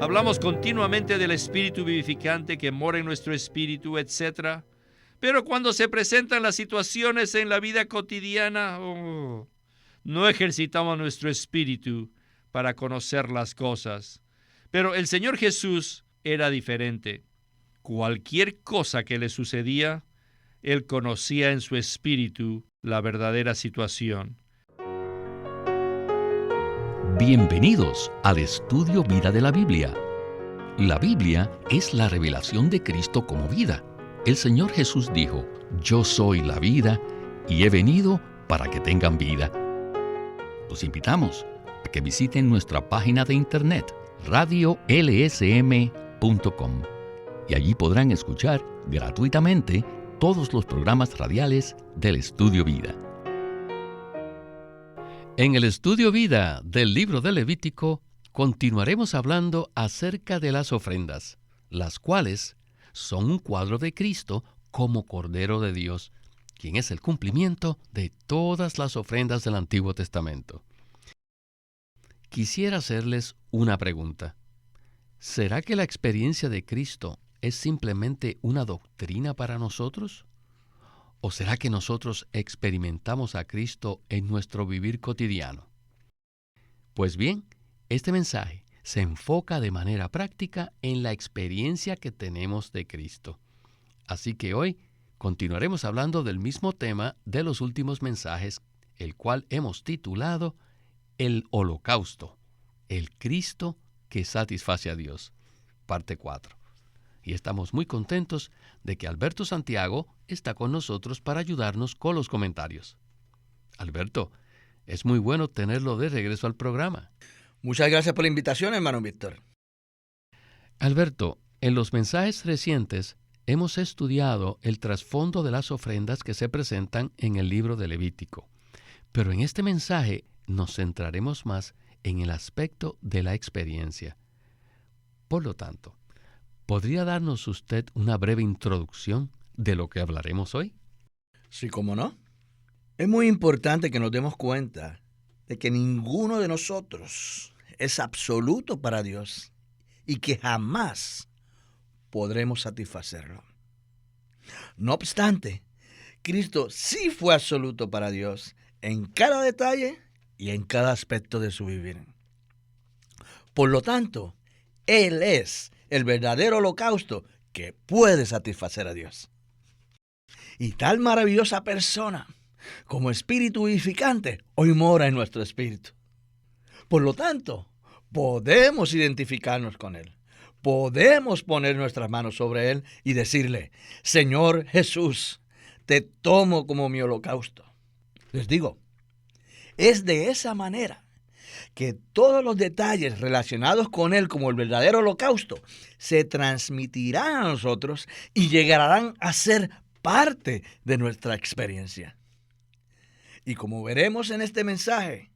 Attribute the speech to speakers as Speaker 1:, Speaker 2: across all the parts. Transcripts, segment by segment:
Speaker 1: Hablamos continuamente del espíritu vivificante que mora en nuestro espíritu, etc. Pero cuando se presentan las situaciones en la vida cotidiana, no ejercitamos nuestro espíritu para conocer las cosas. Pero el Señor Jesús era diferente. Cualquier cosa que le sucedía, Él conocía en su espíritu la verdadera situación.
Speaker 2: Bienvenidos al Estudio Vida de la Biblia. La Biblia es la revelación de Cristo como vida. El Señor Jesús dijo: "Yo soy la vida y he venido para que tengan vida". Los invitamos a que visiten nuestra página de internet radiolsm.com y allí podrán escuchar gratuitamente todos los programas radiales del Estudio Vida. En el Estudio Vida del libro de Levítico continuaremos hablando acerca de las ofrendas, las cuales son un cuadro de Cristo como Cordero de Dios, quien es el cumplimiento de todas las ofrendas del Antiguo Testamento. Quisiera hacerles una pregunta. ¿Será que la experiencia de Cristo es simplemente una doctrina para nosotros? ¿O será que nosotros experimentamos a Cristo en nuestro vivir cotidiano? Pues bien, este mensaje se enfoca de manera práctica en la experiencia que tenemos de Cristo. Así que hoy continuaremos hablando del mismo tema de los últimos mensajes, el cual hemos titulado El Holocausto, el Cristo que satisface a Dios, parte 4. Y estamos muy contentos de que Alberto Santiago está con nosotros para ayudarnos con los comentarios. Alberto, es muy bueno tenerlo de regreso al programa.
Speaker 3: Muchas gracias por la invitación, hermano Víctor.
Speaker 2: Alberto, en los mensajes recientes hemos estudiado el trasfondo de las ofrendas que se presentan en el libro de Levítico. Pero en este mensaje nos centraremos más en el aspecto de la experiencia. Por lo tanto, ¿podría darnos usted una breve introducción de lo que hablaremos hoy?
Speaker 3: Sí, cómo no. Es muy importante que nos demos cuenta de que ninguno de nosotros es absoluto para Dios y que jamás podremos satisfacerlo. No obstante, Cristo sí fue absoluto para Dios en cada detalle y en cada aspecto de su vivir. Por lo tanto, Él es el verdadero holocausto que puede satisfacer a Dios. Y tal maravillosa persona como espíritu vivificante hoy mora en nuestro espíritu. Por lo tanto, podemos identificarnos con Él. Podemos poner nuestras manos sobre Él y decirle: Señor Jesús, te tomo como mi holocausto. Les digo, es de esa manera que todos los detalles relacionados con Él como el verdadero holocausto se transmitirán a nosotros y llegarán a ser parte de nuestra experiencia. Y como veremos en este mensaje,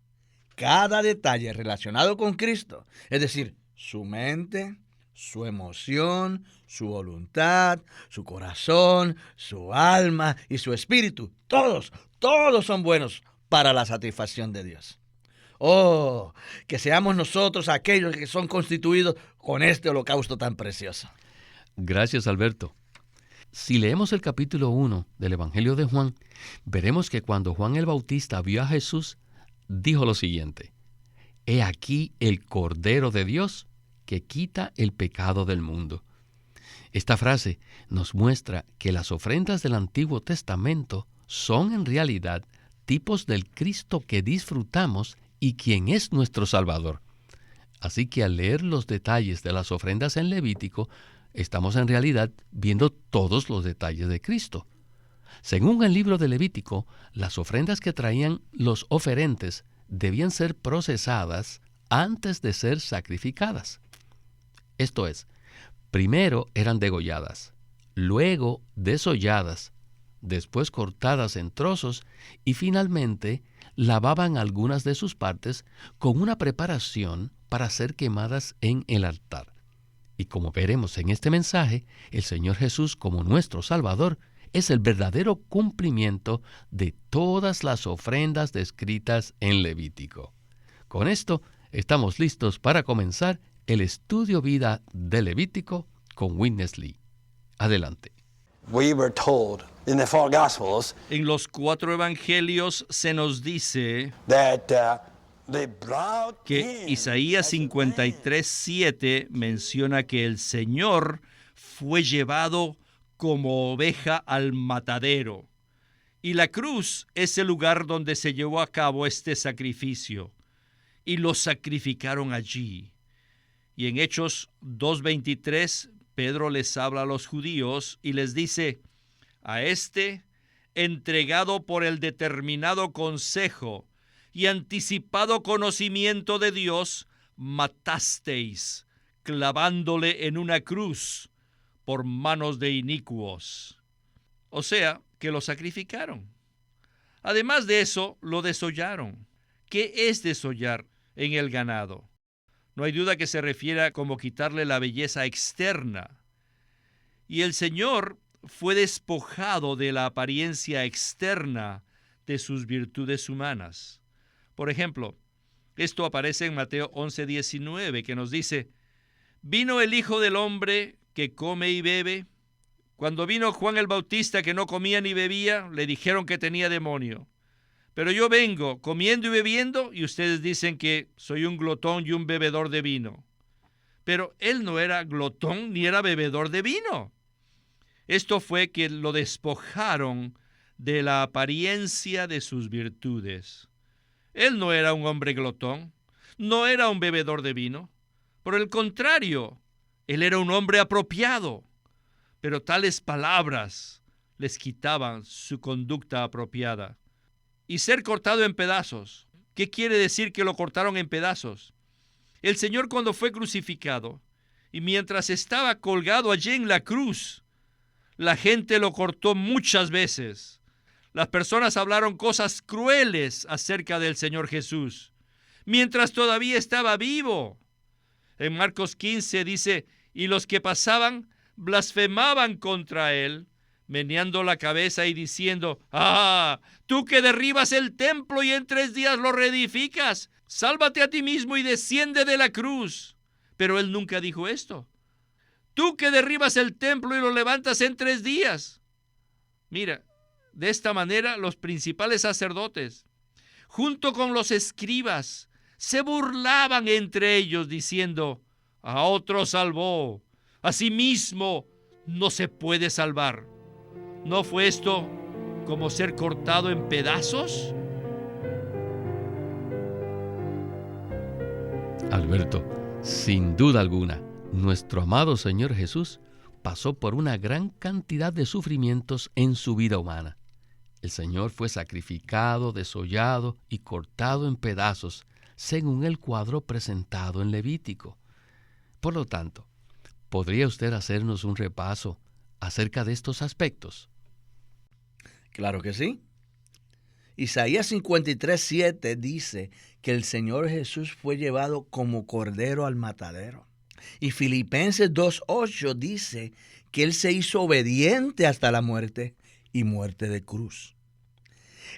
Speaker 3: cada detalle relacionado con Cristo, es decir, su mente, su emoción, su voluntad, su corazón, su alma y su espíritu, todos son buenos para la satisfacción de Dios. Oh, que seamos nosotros aquellos que son constituidos con este holocausto tan precioso.
Speaker 2: Gracias, Alberto. Si leemos el capítulo 1 del Evangelio de Juan, veremos que cuando Juan el Bautista vio a Jesús, dijo lo siguiente: «He aquí el Cordero de Dios que quita el pecado del mundo». Esta frase nos muestra que las ofrendas del Antiguo Testamento son en realidad tipos del Cristo que disfrutamos y quien es nuestro Salvador. Así que al leer los detalles de las ofrendas en Levítico, estamos en realidad viendo todos los detalles de Cristo. Según el libro de Levítico, las ofrendas que traían los oferentes debían ser procesadas antes de ser sacrificadas. Esto es, primero eran degolladas, luego desolladas, después cortadas en trozos y finalmente lavaban algunas de sus partes con una preparación para ser quemadas en el altar. Y como veremos en este mensaje, el Señor Jesús como nuestro Salvador es el verdadero cumplimiento de todas las ofrendas descritas en Levítico. Con esto, estamos listos para comenzar el estudio vida de Levítico con Witness Lee. Adelante.
Speaker 4: We were told in the four Gospels
Speaker 1: En los 4 evangelios se nos dice
Speaker 4: that they brought
Speaker 1: que
Speaker 4: him
Speaker 1: Isaías
Speaker 4: as a lamb.
Speaker 1: 53:7 menciona que el Señor fue llevado como oveja al matadero. Y la cruz es el lugar donde se llevó a cabo este sacrificio. Y lo sacrificaron allí. Y en Hechos 2:23, Pedro les habla a los judíos y les dice: a este, entregado por el determinado consejo y anticipado conocimiento de Dios, matasteis, clavándole en una cruz por manos de inicuos. O sea, que lo sacrificaron. Además de eso, lo desollaron. ¿Qué es desollar en el ganado? No hay duda que se refiere a como quitarle la belleza externa. Y el Señor fue despojado de la apariencia externa de sus virtudes humanas. Por ejemplo, esto aparece en Mateo 11:19, que nos dice: ¿vino el Hijo del Hombre que come y bebe? Cuando vino Juan el Bautista, que no comía ni bebía, le dijeron que tenía demonio. Pero yo vengo comiendo y bebiendo, y ustedes dicen que soy un glotón y un bebedor de vino. Pero él no era glotón ni era bebedor de vino. Esto fue que lo despojaron de la apariencia de sus virtudes. Él no era un hombre glotón, no era un bebedor de vino. Por el contrario, él era un hombre apropiado. Pero tales palabras les quitaban su conducta apropiada. Y ser cortado en pedazos. ¿Qué quiere decir que lo cortaron en pedazos? El Señor, cuando fue crucificado y mientras estaba colgado allí en la cruz, la gente lo cortó muchas veces. Las personas hablaron cosas crueles acerca del Señor Jesús, mientras todavía estaba vivo. En Marcos 15 dice: y los que pasaban blasfemaban contra él, meneando la cabeza y diciendo: ¡ah! Tú que derribas el templo y en 3 días lo reedificas, sálvate a ti mismo y desciende de la cruz. Pero él nunca dijo esto. Tú que derribas el templo y lo levantas en 3 días. Mira, de esta manera los principales sacerdotes, junto con los escribas, se burlaban entre ellos diciendo: a otro salvó, a sí mismo no se puede salvar. ¿No fue esto como ser cortado en pedazos?
Speaker 2: Alberto, sin duda alguna, nuestro amado Señor Jesús pasó por una gran cantidad de sufrimientos en su vida humana. El Señor fue sacrificado, desollado y cortado en pedazos, según el cuadro presentado en Levítico. Por lo tanto, ¿podría usted hacernos un repaso acerca de estos aspectos?
Speaker 3: Claro que sí. Isaías 53:7 dice que el Señor Jesús fue llevado como cordero al matadero. Y Filipenses 2:8 dice que Él se hizo obediente hasta la muerte y muerte de cruz.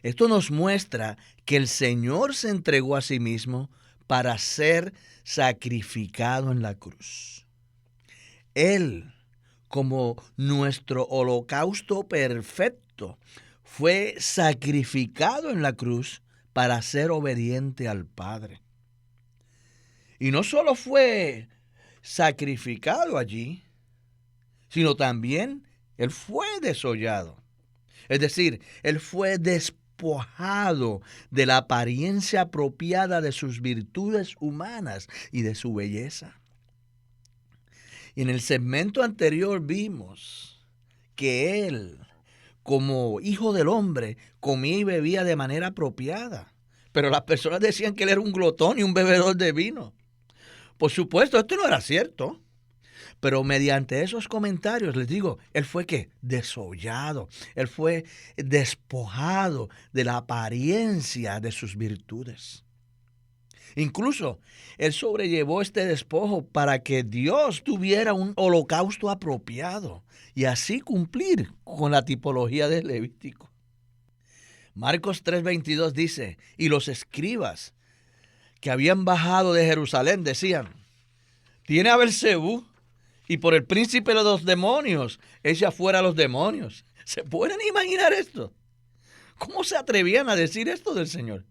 Speaker 3: Esto nos muestra que el Señor se entregó a sí mismo para ser sacrificado en la cruz. Él, como nuestro holocausto perfecto, fue sacrificado en la cruz para ser obediente al Padre. Y no solo fue sacrificado allí, sino también Él fue desollado. Es decir, Él fue despojado de la apariencia apropiada de sus virtudes humanas y de su belleza. Y en el segmento anterior vimos que Él, como hijo del hombre, comía y bebía de manera apropiada. Pero las personas decían que Él era un glotón y un bebedor de vino. Por supuesto, esto no era cierto. Pero mediante esos comentarios, les digo, Él fue ¿qué? Desollado. Él fue despojado de la apariencia de sus virtudes. Incluso, Él sobrellevó este despojo para que Dios tuviera un holocausto apropiado y así cumplir con la tipología del Levítico. Marcos 3:22 dice: y los escribas que habían bajado de Jerusalén decían: tiene a Belcebú y por el príncipe de los demonios echa fuera a los demonios. ¿Se pueden imaginar esto? ¿Cómo se atrevían a decir esto del Señor?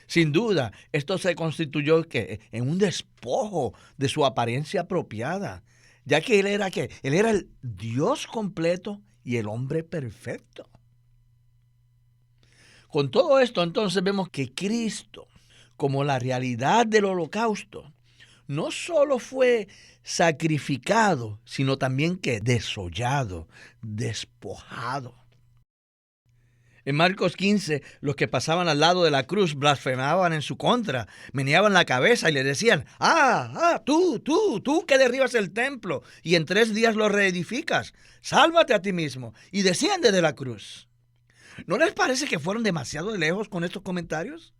Speaker 3: Sin duda, esto se constituyó en un despojo de su apariencia apropiada, ya que él era el Dios completo y el hombre perfecto. Con todo esto, entonces vemos que Cristo, como la realidad del holocausto, no solo fue sacrificado, sino también que desollado, despojado. En Marcos 15, los que pasaban al lado de la cruz blasfemaban en su contra, meneaban la cabeza y le decían, tú que derribas el templo y en 3 días lo reedificas, sálvate a ti mismo y desciende de la cruz. ¿No les parece que fueron demasiado lejos con estos comentarios?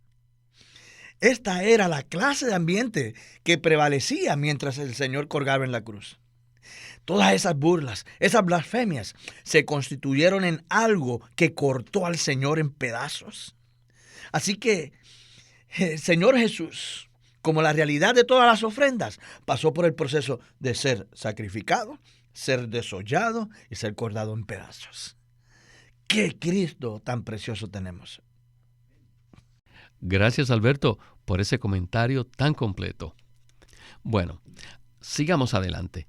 Speaker 3: Esta era la clase de ambiente que prevalecía mientras el Señor colgaba en la cruz. Todas esas burlas, esas blasfemias, se constituyeron en algo que cortó al Señor en pedazos. Así que el Señor Jesús, como la realidad de todas las ofrendas, pasó por el proceso de ser sacrificado, ser desollado y ser cortado en pedazos. ¡Qué Cristo tan precioso tenemos!
Speaker 2: Gracias, Alberto, por ese comentario tan completo. Bueno, sigamos adelante.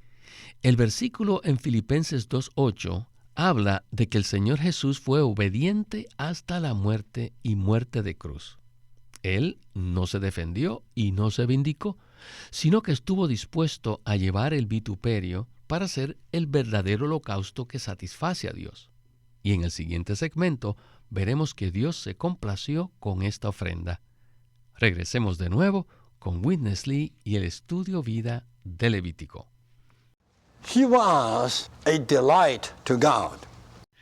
Speaker 2: El versículo en Filipenses 2:8 habla de que el Señor Jesús fue obediente hasta la muerte y muerte de cruz. Él no se defendió y no se vindicó, sino que estuvo dispuesto a llevar el vituperio para hacer el verdadero holocausto que satisface a Dios. Y en el siguiente segmento veremos que Dios se complació con esta ofrenda. Regresemos de nuevo con Witness Lee y el estudio vida de Levítico.
Speaker 4: He was a delight to God.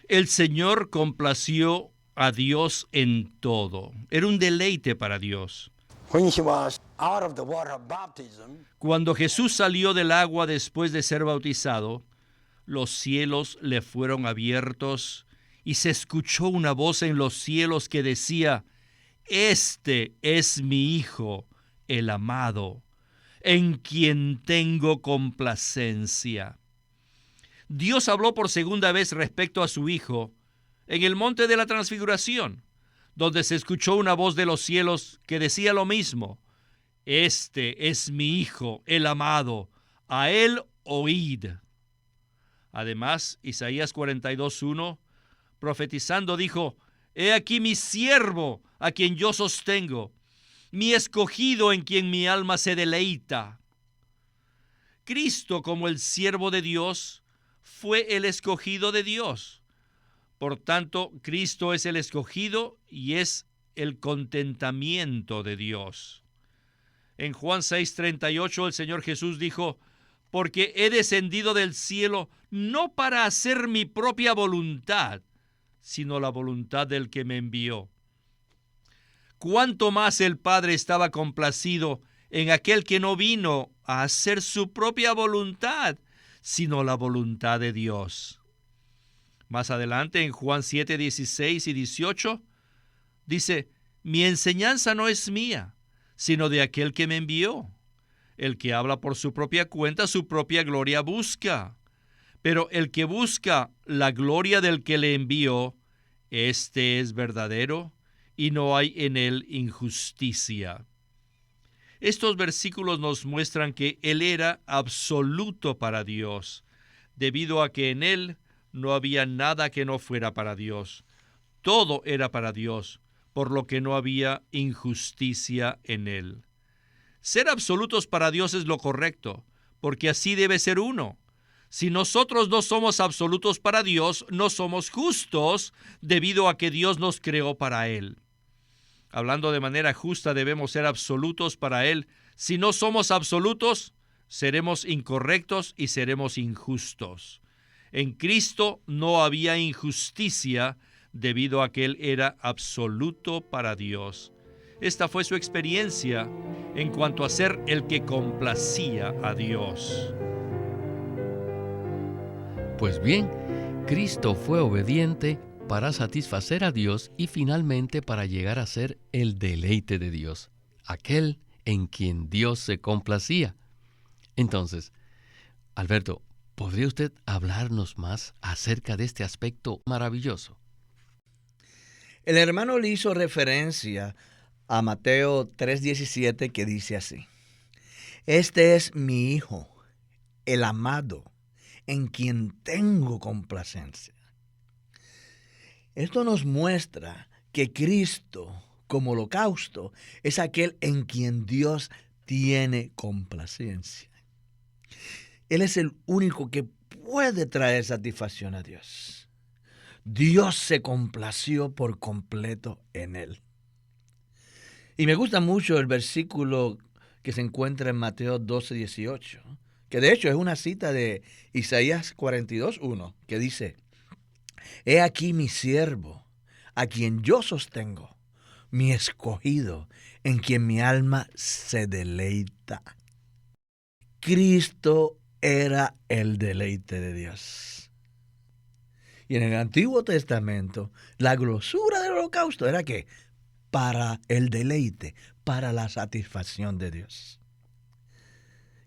Speaker 1: El Señor complació a Dios en todo. Era un deleite para Dios.
Speaker 4: When he was out of the water of baptism,
Speaker 1: Cuando Jesús salió del agua después de ser bautizado, los cielos le fueron abiertos y se escuchó una voz en los cielos que decía, «Este es mi Hijo, el amado, en quien tengo complacencia». Dios habló por segunda vez respecto a su Hijo en el monte de la Transfiguración, donde se escuchó una voz de los cielos que decía lo mismo, «Este es mi Hijo, el amado, a él oíd». Además, Isaías 42:1, profetizando, dijo, «He aquí mi siervo, a quien yo sostengo, mi escogido en quien mi alma se deleita». Cristo, como el siervo de Dios, fue el escogido de Dios. Por tanto, Cristo es el escogido y es el contentamiento de Dios. En Juan 6:38 el Señor Jesús dijo, «Porque he descendido del cielo no para hacer mi propia voluntad, sino la voluntad del que me envió». ¿Cuánto más el Padre estaba complacido en aquel que no vino a hacer su propia voluntad, sino la voluntad de Dios? Más adelante, en Juan 7:16 y 18, dice, «Mi enseñanza no es mía, sino de aquel que me envió. El que habla por su propia cuenta, su propia gloria busca. Pero el que busca la gloria del que le envió, este es verdadero, y no hay en él injusticia». Estos versículos nos muestran que Él era absoluto para Dios, debido a que en Él no había nada que no fuera para Dios. Todo era para Dios, por lo que no había injusticia en Él. Ser absolutos para Dios es lo correcto, porque así debe ser uno. Si nosotros no somos absolutos para Dios, no somos justos, debido a que Dios nos creó para Él. Hablando de manera justa, debemos ser absolutos para Él. Si no somos absolutos, seremos incorrectos y seremos injustos. En Cristo no había injusticia debido a que Él era absoluto para Dios. Esta fue su experiencia en cuanto a ser el que complacía a Dios.
Speaker 2: Pues bien, Cristo fue obediente para satisfacer a Dios y finalmente para llegar a ser el deleite de Dios, aquel en quien Dios se complacía. Entonces, Alberto, ¿podría usted hablarnos más acerca de este aspecto maravilloso?
Speaker 3: El hermano le hizo referencia a Mateo 3:17 que dice así: Este es mi Hijo, el amado, en quien tengo complacencia. Esto nos muestra que Cristo, como holocausto, es aquel en quien Dios tiene complacencia. Él es el único que puede traer satisfacción a Dios. Dios se complació por completo en él. Y me gusta mucho el versículo que se encuentra en Mateo 12:18, que de hecho es una cita de Isaías 42:1, que dice: He aquí mi siervo, a quien yo sostengo, mi escogido, en quien mi alma se deleita. Cristo era el deleite de Dios. Y en el Antiguo Testamento, la grosura del holocausto era que para el deleite, para la satisfacción de Dios.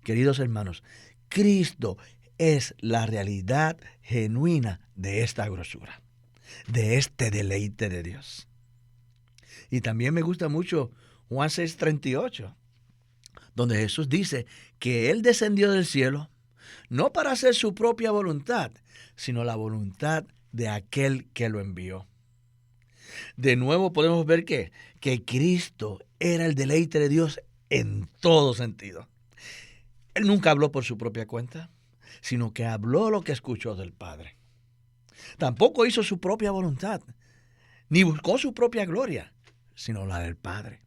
Speaker 3: Queridos hermanos, Cristo es la realidad genuina de esta grosura, de este deleite de Dios. Y también me gusta mucho Juan 6:38, donde Jesús dice que Él descendió del cielo no para hacer su propia voluntad, sino la voluntad de aquel que lo envió. De nuevo podemos ver que Cristo era el deleite de Dios en todo sentido. Él nunca habló por su propia cuenta, sino que habló lo que escuchó del Padre. Tampoco hizo su propia voluntad, ni buscó su propia gloria, sino la del Padre.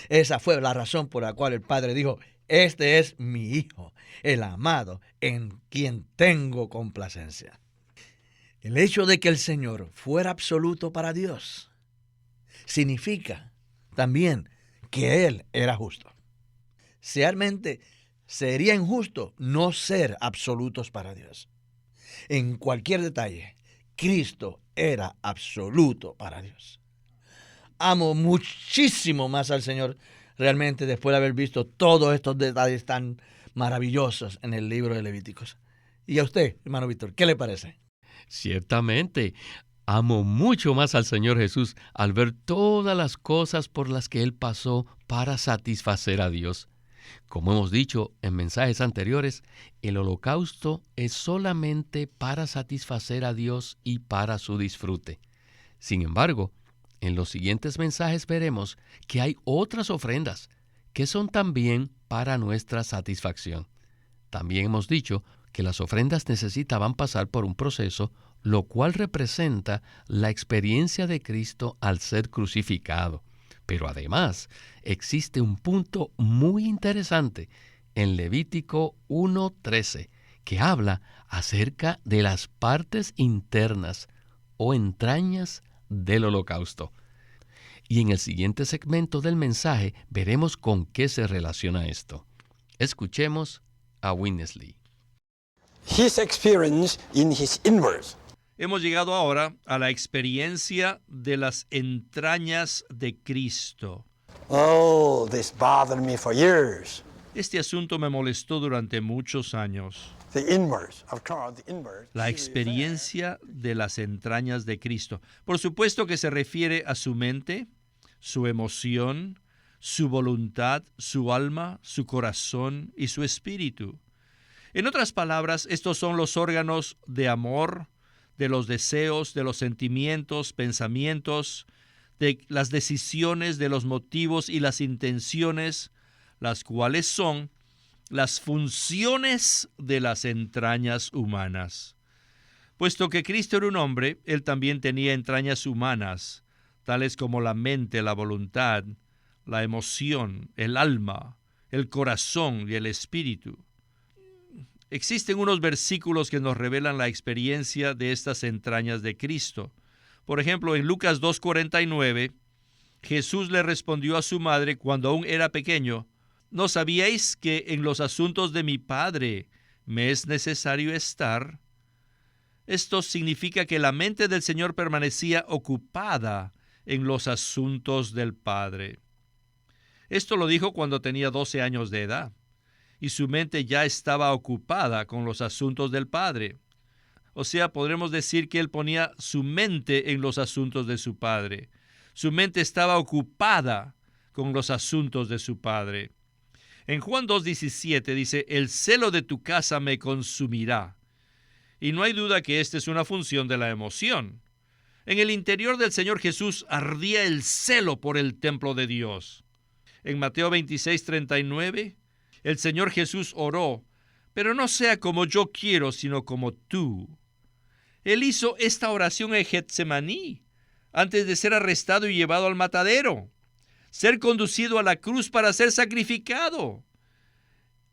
Speaker 3: Esa fue la razón por la cual el Padre dijo: Este es mi Hijo, el amado, en quien tengo complacencia. El hecho de que el Señor fuera absoluto para Dios significa también que Él era justo. Realmente sería injusto no ser absolutos para Dios. En cualquier detalle, Cristo era absoluto para Dios. Amo muchísimo más al Señor realmente después de haber visto todos estos detalles tan maravillosos en el libro de Levíticos. Y a usted, hermano Víctor, ¿qué le parece?
Speaker 2: Ciertamente, amo mucho más al Señor Jesús al ver todas las cosas por las que Él pasó para satisfacer a Dios. Como hemos dicho en mensajes anteriores, el holocausto es solamente para satisfacer a Dios y para su disfrute. Sin embargo, en los siguientes mensajes veremos que hay otras ofrendas que son también para nuestra satisfacción. También hemos dicho que las ofrendas necesitaban pasar por un proceso, lo cual representa la experiencia de Cristo al ser crucificado. Pero además, existe un punto muy interesante en Levítico 1:13, que habla acerca de las partes internas o entrañas del holocausto. Y en el siguiente segmento del mensaje veremos con qué se relaciona esto. Escuchemos a Winnesley.
Speaker 4: His experience in his inwards.
Speaker 1: Hemos llegado ahora a la experiencia de las entrañas de Cristo.
Speaker 4: Oh, this bothered me for years.
Speaker 1: Este asunto me molestó durante muchos años.
Speaker 4: The inwards. Of course, the inwards.
Speaker 1: La experiencia de las entrañas de Cristo. Por supuesto que se refiere a su mente, su emoción, su voluntad, su alma, su corazón y su espíritu. En otras palabras, estos son los órganos de amor, de los deseos, de los sentimientos, pensamientos, de las decisiones, de los motivos y las intenciones, las cuales son las funciones de las entrañas humanas. Puesto que Cristo era un hombre, Él también tenía entrañas humanas, tales como la mente, la voluntad, la emoción, el alma, el corazón y el espíritu. Existen unos versículos que nos revelan la experiencia de estas entrañas de Cristo. Por ejemplo, en Lucas 2:49, Jesús le respondió a su madre cuando aún era pequeño: ¿No sabíais que en los asuntos de mi Padre me es necesario estar? Esto significa que la mente del Señor permanecía ocupada en los asuntos del Padre. Esto lo dijo cuando tenía 12 años de edad. y su mente ya estaba ocupada con los asuntos del Padre. O sea, podremos decir que él ponía su mente en los asuntos de su Padre. Su mente estaba ocupada con los asuntos de su Padre. En Juan 2:17 dice, el celo de tu casa me consumirá. Y no hay duda que esta es una función de la emoción. En el interior del Señor Jesús ardía el celo por el templo de Dios. En Mateo 26:39, el Señor Jesús oró, pero no sea como yo quiero, sino como tú. Él hizo esta oración en Getsemaní, antes de ser arrestado y llevado al matadero, ser conducido a la cruz para ser sacrificado.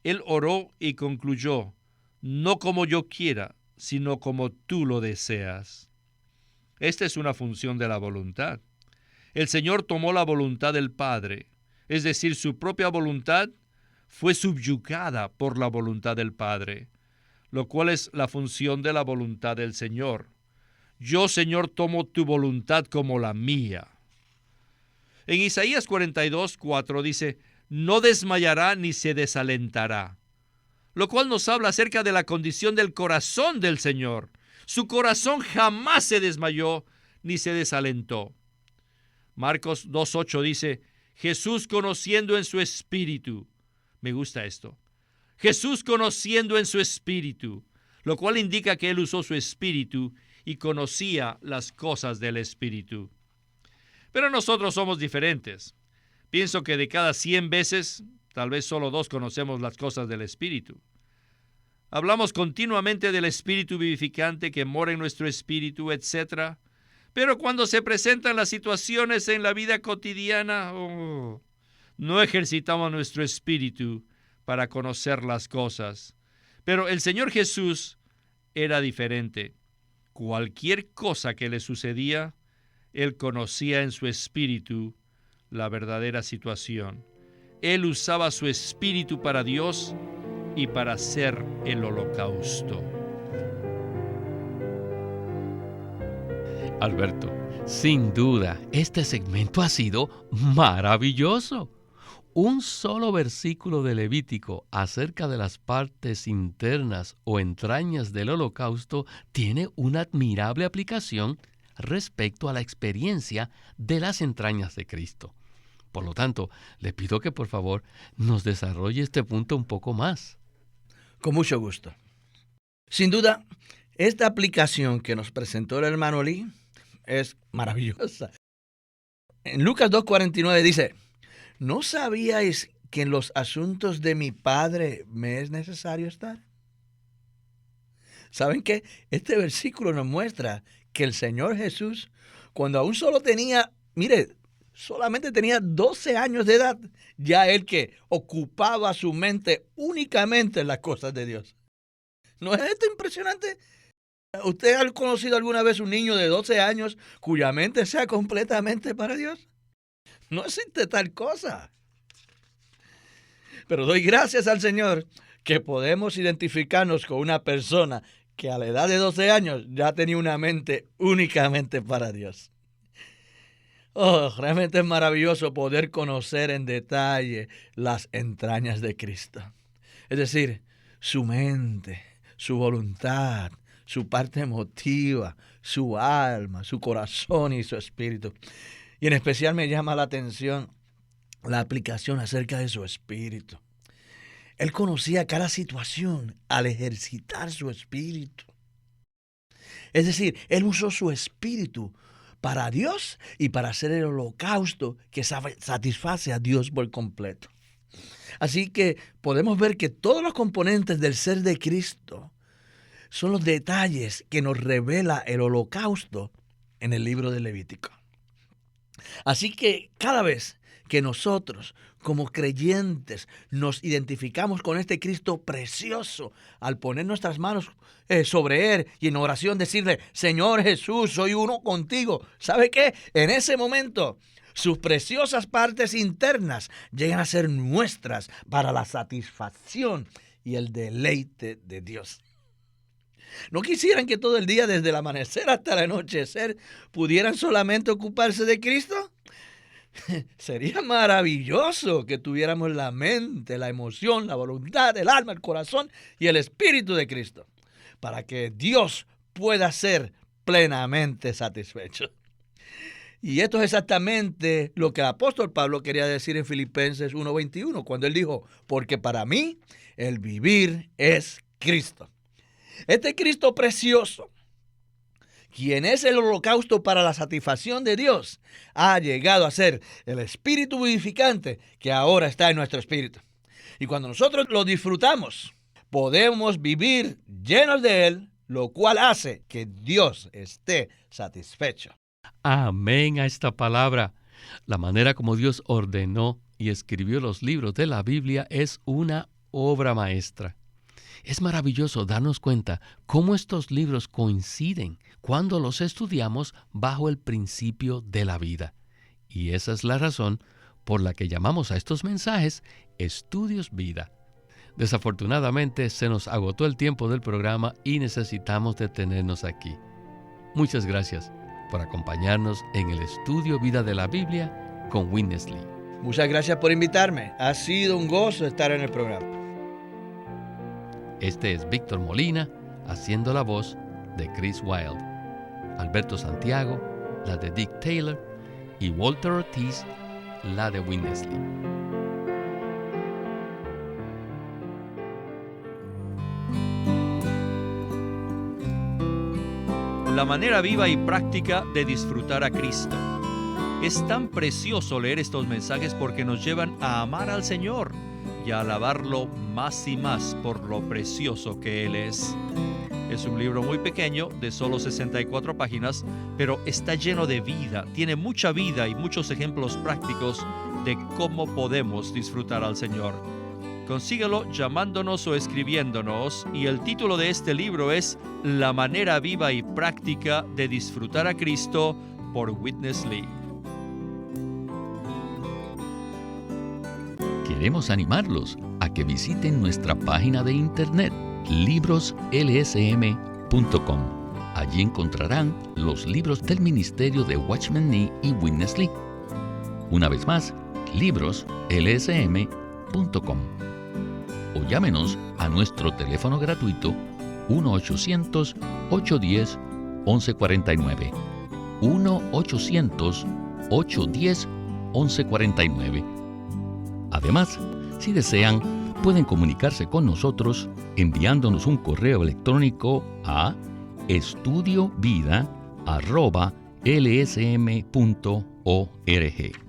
Speaker 1: Él oró y concluyó, no como yo quiera, sino como tú lo deseas. Esta es una función de la voluntad. El Señor tomó la voluntad del Padre, es decir, su propia voluntad fue subyugada por la voluntad del Padre, lo cual es la función de la voluntad del Señor. Yo, Señor, tomo tu voluntad como la mía. En Isaías 42:4 dice, no desmayará ni se desalentará, lo cual nos habla acerca de la condición del corazón del Señor. Su corazón jamás se desmayó ni se desalentó. Marcos 2:8 dice, Jesús conociendo en su espíritu. Me gusta esto. Jesús conociendo en su espíritu, lo cual indica que él usó su espíritu y conocía las cosas del espíritu. Pero nosotros somos diferentes. Pienso que de cada 100 veces, tal vez solo 2 conocemos las cosas del espíritu. Hablamos continuamente del espíritu vivificante que mora en nuestro espíritu, etc. Pero cuando se presentan las situaciones en la vida cotidiana, no ejercitamos nuestro espíritu para conocer las cosas. Pero el Señor Jesús era diferente. Cualquier cosa que le sucedía, Él conocía en su espíritu la verdadera situación. Él usaba su espíritu para Dios y para hacer el holocausto.
Speaker 2: Alberto, sin duda, este segmento ha sido maravilloso. Un solo versículo de Levítico acerca de las partes internas o entrañas del holocausto tiene una admirable aplicación respecto a la experiencia de las entrañas de Cristo. Por lo tanto, le pido que por favor nos desarrolle este punto un poco más.
Speaker 3: Con mucho gusto. Sin duda, esta aplicación que nos presentó el hermano Lee es maravillosa. En Lucas 2:49 dice, ¿no sabíais que en los asuntos de mi Padre me es necesario estar? ¿Saben qué? Este versículo nos muestra que el Señor Jesús, cuando aún solo tenía, solamente tenía 12 años de edad, ya él que ocupaba su mente únicamente en las cosas de Dios. ¿No es esto impresionante? ¿Usted ha conocido alguna vez un niño de 12 años cuya mente sea completamente para Dios? No existe tal cosa. Pero doy gracias al Señor que podemos identificarnos con una persona que a la edad de 12 años ya tenía una mente únicamente para Dios. Realmente es maravilloso poder conocer en detalle las entrañas de Cristo. Es decir, su mente, su voluntad, su parte emotiva, su alma, su corazón y su espíritu. Y en especial me llama la atención la aplicación acerca de su espíritu. Él conocía cada situación al ejercitar su espíritu. Es decir, él usó su espíritu para Dios y para hacer el holocausto que satisface a Dios por completo. Así que podemos ver que todos los componentes del ser de Cristo son los detalles que nos revela el holocausto en el libro de Levítico. Así que cada vez que nosotros, como creyentes, nos identificamos con este Cristo precioso, al poner nuestras manos sobre Él y en oración decirle, Señor Jesús, soy uno contigo. ¿Sabe qué? En ese momento, sus preciosas partes internas llegan a ser nuestras para la satisfacción y el deleite de Dios. ¿No quisieran que todo el día, desde el amanecer hasta el anochecer, pudieran solamente ocuparse de Cristo? Sería maravilloso que tuviéramos la mente, la emoción, la voluntad, el alma, el corazón y el Espíritu de Cristo, para que Dios pueda ser plenamente satisfecho. Y esto es exactamente lo que el apóstol Pablo quería decir en Filipenses 1:21, cuando él dijo, porque para mí el vivir es Cristo. Este Cristo precioso, quien es el holocausto para la satisfacción de Dios, ha llegado a ser el Espíritu vivificante que ahora está en nuestro espíritu. Y cuando nosotros lo disfrutamos, podemos vivir llenos de Él, lo cual hace que Dios esté satisfecho.
Speaker 2: Amén a esta palabra. La manera como Dios ordenó y escribió los libros de la Biblia es una obra maestra. Es maravilloso darnos cuenta cómo estos libros coinciden cuando los estudiamos bajo el principio de la vida. Y esa es la razón por la que llamamos a estos mensajes Estudios Vida. Desafortunadamente se nos agotó el tiempo del programa y necesitamos detenernos aquí. Muchas gracias por acompañarnos en el Estudio Vida de la Biblia con Witness Lee.
Speaker 3: Muchas gracias por invitarme. Ha sido un gozo estar en el programa.
Speaker 2: Este es Víctor Molina haciendo la voz de Chris Wilde, Alberto Santiago, la de Dick Taylor, y Walter Ortiz, la de Witness Lee.
Speaker 1: La manera viva y práctica de disfrutar a Cristo. Es tan precioso leer estos mensajes porque nos llevan a amar al Señor y a alabarlo más y más por lo precioso que Él es. Es un libro muy pequeño, de solo 64 páginas, pero está lleno de vida, tiene mucha vida y muchos ejemplos prácticos de cómo podemos disfrutar al Señor. Consíguelo llamándonos o escribiéndonos, y el título de este libro es La manera viva y práctica de disfrutar a Cristo por Witness Lee.
Speaker 2: Queremos animarlos a que visiten nuestra página de internet libroslsm.com. Allí encontrarán los libros del ministerio de Watchman Nee y Witness Lee. Una vez más, libroslsm.com. O llámenos a nuestro teléfono gratuito 1-800-810-1149. 1-800-810-1149. Además, si desean, pueden comunicarse con nosotros enviándonos un correo electrónico a estudiovida@lsm.org.